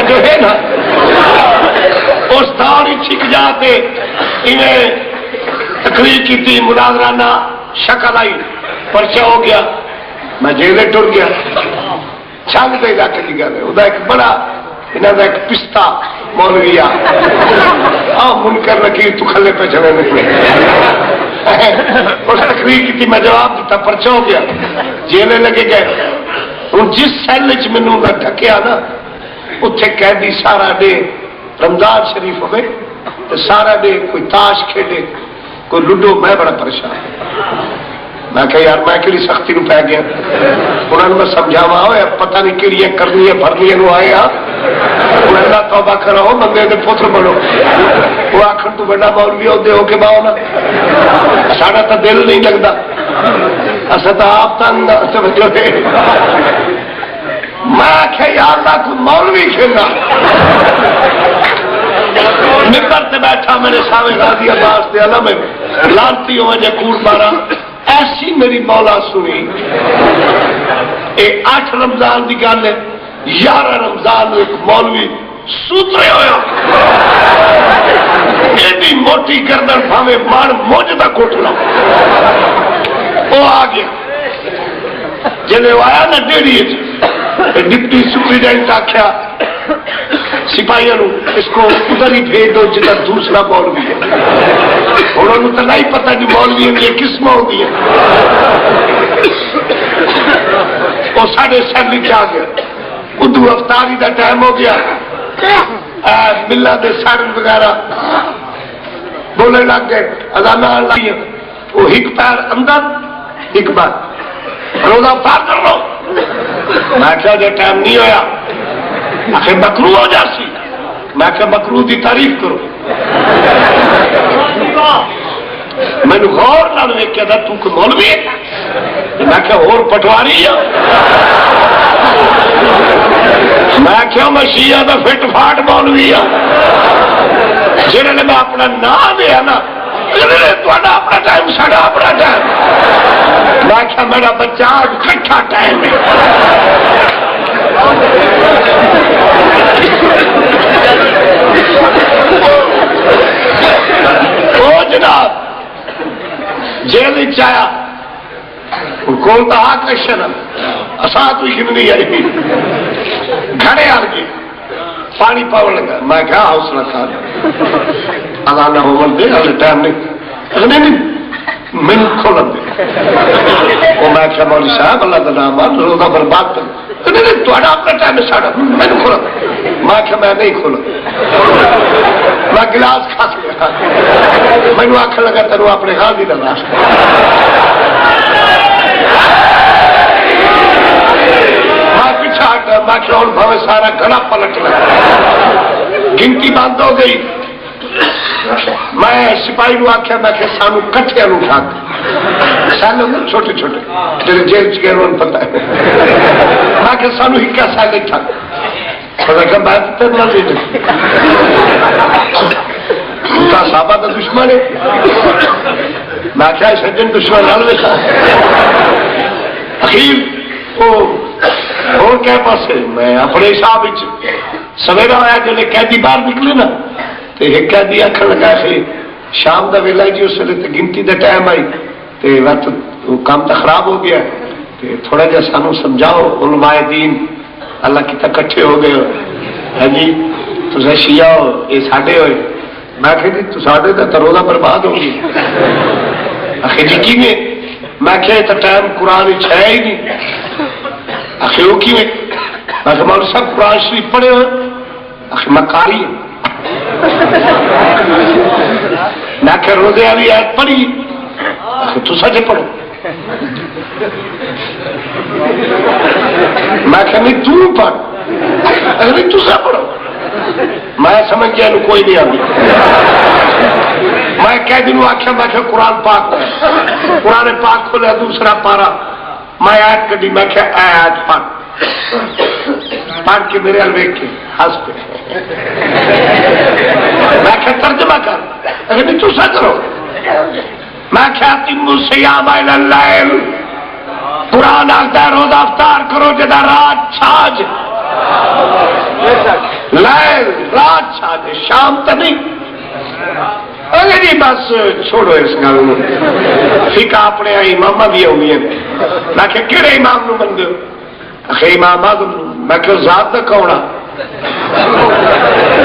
جو ہے نا اس دور ہی چھک جاتے انہیں تقریر کی تھی، مناظرانہ شکل آئی، پرچہ ہو گیا، میں جیلے ٹر گیا. چھنگ دے علاقے کی گل ہے، وہ ایک بڑا انہوں کا ایک پستا مولوی منکر نکیر تو کھلے پہ چلے نکلے. اس تقریر کی تھی، میں جواب دیتا، پرچہ ہو گیا، جیلے لگے گئے. ہوں جس سیل چ مینوں ڈھکیا نا اتنے قیدی سارا ڈے رمضان شریف ہوئے تو سارا ڈے کوئی تاش کھیلے کوئی لڈو. میں بڑا پریشان، میں کہ یار میں کہڑی سختی نو پی گیا. انہوں نے میں سمجھاوا ہوا پتہ نہیں کہڑی کرنی بھرنی آئے ہاں. اللہ توبہ کرو بندے کے پتر بنو. وہ آخر تو بڑا مولوی عہدے ہو کے باؤ نا، ساڈا تو دل نہیں لگتا، اصل تو آپ تنگ. میں آخیا یار نہ کوئی مولوی کھیلنا. ممبر سے بیٹھا میرے سامنے غازی عباس سے علم لانتی ہو جائے کوٹ مارا. ایسی میری مولا سنی. یہ 8 رمضان کی گل ہے، 11 رمضان ایک مولوی سوترے ہوا ایڈی موٹی گردن بھاوے مار موج کا کوٹلا وہ آ گیا. جلے وہ آیا نا ڈیڑھی ڈپٹی سپرنٹینڈنٹ آخیا سپاہیوں اس کو ادھر ہی بھیج دو جدھر دوسرا مولوی ہے. انہوں تو نہیں پتا کہ مولوی یہ قسم ہوتی ہے. وہ ساڑھے سیلی آ گیا. ادو افطاری کا ٹائم ہو گیا. ملا دے سارن وغیرہ بولنے لگ گئے، اذان لائی. وہ ایک پیر اندر ایک بار روزہ افطار کر لو. میں کیا جو ٹائم نہیں ہویا آخر مکرو ہو جاسی. میں کہ مکرو کی تعریف کرو. میں نے غور نہ ویکیا تھا تو کوئی مولوی ہے. میں کہ اور پٹواری ہے. میں کیا میں شیعہ دا فٹ فاٹ مولوی ہوں. جنہوں نے میں اپنا نام دیا نا اپنا ٹائم ساڑا اپنا ٹائم. میں کیا میرا بچہ کٹھا ٹائم ہے. وہ جناب جیل چایا کول تو آ کے شرم اصا تو نہیں آئی گھڑے آ گئے پانی پاؤ لگا. میں کیا حوصلہ کھا اذان ہو دے ٹائم نہیں مینو کھولن دے. وہ میں کیا مولوی صاحب اللہ کا نام روزہ برباد کر اپنا ٹائم ساڑا مینو کھولا. میں کیا میں نہیں کھولا. میں گلاس کھا لیا. مینو آخر لگا تینوں اپنے غازی کا نام. میں پیچھا ہٹا. میں کیا ہوں بھاوے سارا گلا پلٹ لگا. گنتی بند ہو گئی. میں سپاہی نو آخیا میں کہ سانو کٹھیا نو اٹھا سال چھوٹے چھوٹے جیسے جیل چ گئے پتا ہے. میں کہ سانو ہکا سال اٹھا صحابہ کا دشمن ہے. میں کیا سجن دشمن نال ویسا اخیر اور کیا پاس میں اپنے حساب سویرا ہوا جب قیدی باہر نکلے نا تو ایک قیدی آخر لگا سی شام کا ویلا جی اس ویلے گنتی کا ٹائم آئی تو وقت کام تو خراب ہو گیا. تھوڑا جا سانو سمجھاؤ علماء دین اللہ کی کٹھے ہو گئے ہے جی تصے شیعہ ہو یہ ساڈے ہوئے. میں کہ جی تصاڈے تو روزہ برباد ہوگی. آخر جی کی میں کہ تو ٹائم قرآن ہے ہی نہیں. آخر وہ کی میں کہ مولوی صاحب قرآن شریف پڑھے ہوئے. آخر میں قاری ہوں. میں کہ روزے والی آیت پڑھی. آخر تو سچ پڑھو. میں کہ نہیں تو پڑھ. اگر تو سا پڑھو. میں سمجھ گیا کوئی نہیں آتی. میں کئی دنوں آخیا میں کہ قرآن پاک قرآن پاک کھولیا دوسرا پارا. میں آیت کٹی. میں کہ آیت پڑھ کے میرے ال ویک کے ہنس پہ. میں کہ ترجمہ کر. اگر نہیں تو سا کرو. میں کیا تم سیام اللیل قرآن آخر روزہ افطار کرو جدا رات چھاج بادشاہ دے شام تو نہیں. اگر جی بس چھوڑو اس گل میں. فقہ اپنے امام بھی ہوئی ہیں. میں کہ کہڑے امام نو بندے ہو؟ آخر امام آدم. میں کہ ذات دا کون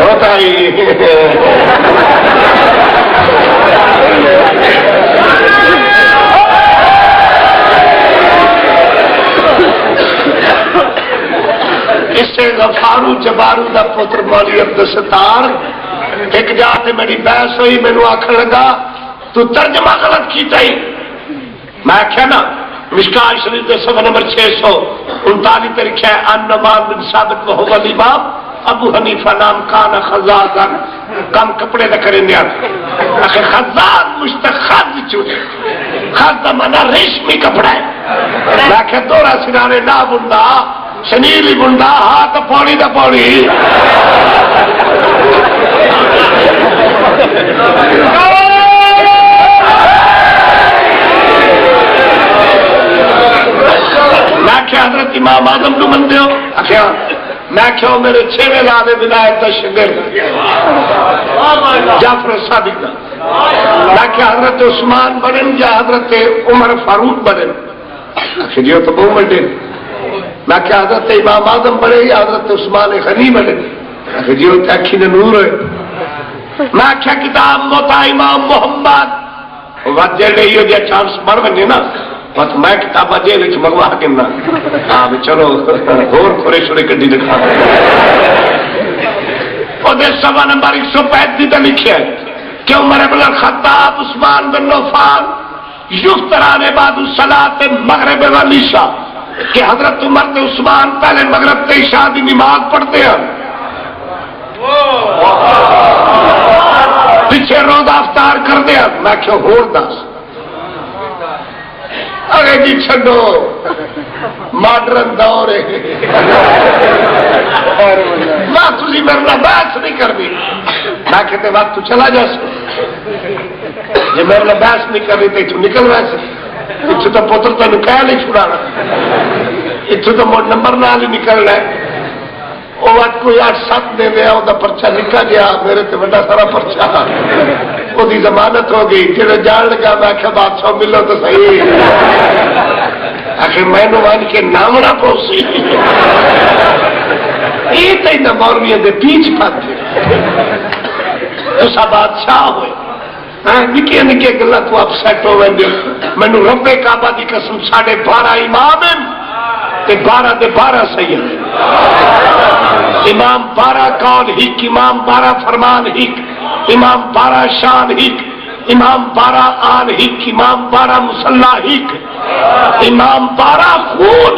ہوتا ہی اس سے غفارو جبارو دا پتر مولی عبدالستار ایک جاتے میری بحث ہوئی. مینو آخر لگا تو ترجمہ غلط کیتا ہی. میں کیا نا مشکات شریف کے صفحہ نمبر 639 پہ لکھا ہے ان نعمان بن ثابت وہو الامام ابو حنیفہ نام کان خزازا کم کپڑے نہ کریں دیا. آخر خزاز مشتخذ چوڑے خز مانا ریشمی کپڑا ہے. میں کہ دورا سنانے نہ بندا شنیلی بندا ہاتھ پوڑی دا پوڑی. میں کیا حضرت امام اعظم کو منتے ہو؟ آخیا میں کیا میرے 6ویں لادے ولایت کا شگر جعفر صادق کا. میں کیا حضرت عثمان بنن یا حضرت عمر فاروق بنن؟ آخر یہ تو بہت بڑے. میں کیا حضرت امام اعظم بنے یا حضرت عثمان غنی بنے؟ آخر یہ تو اکھی نے نور ہے. میں کیا کتاب موتا امام محمد وجہ نہیں ہو جائے چانس بڑھ بنے نا بس میں کتابہ جیل وچ منگوا کے نا. ہاں چلو اور کھورے چھوڑے گڈی دکھا دے. سوا نمبر 135 تے لکھے کہ عمر بن الخطاب عثمان بن عفان یفتران بعد الصلاۃ مغرب والعشاء کہ حضرت عمر تے عثمان پہلے مغرب تے عشاء دی نماز پڑھتے ہیں پیچھے روزہ افطار کر دیا. میں کیا ہور دس ارے جی چھڈو ماڈرن دور ہے. تھی میرے نال بحث نہیں کرنی. میں کہتے وقت چلا جا جی میرے نال بحث نہیں کرنی تو اتوں نکل ویسے اتوں تو پتر تین کہہ نہیں چھڑانا اتوں تو مڑ نمبر نال ہی نکلنا ہے. وہ وقت کوئی 8-7 دے دیا وہ پرچہ نکا گیا میرے تے بڑا سارا پرچہ وہ ضمانت ہو گئی. جب جان لگا میں آخیا بادشاہ ملو تو صحیح. آخر میں مان کے نامنا پوسی یہ تو مولوی دے پیچ پاتے اسا بادشاہ ہوئے. نکے نکے گلا تو اپسیٹ ہو مینو رب کعبہ کی قسم 12.5 امام 12 دے 12 سید. امام 12 قول ہک امام 12 فرمان ہک امام 12 شان ہک امام 12 آن ہک امام 12 مسلح ہک امام 12 خون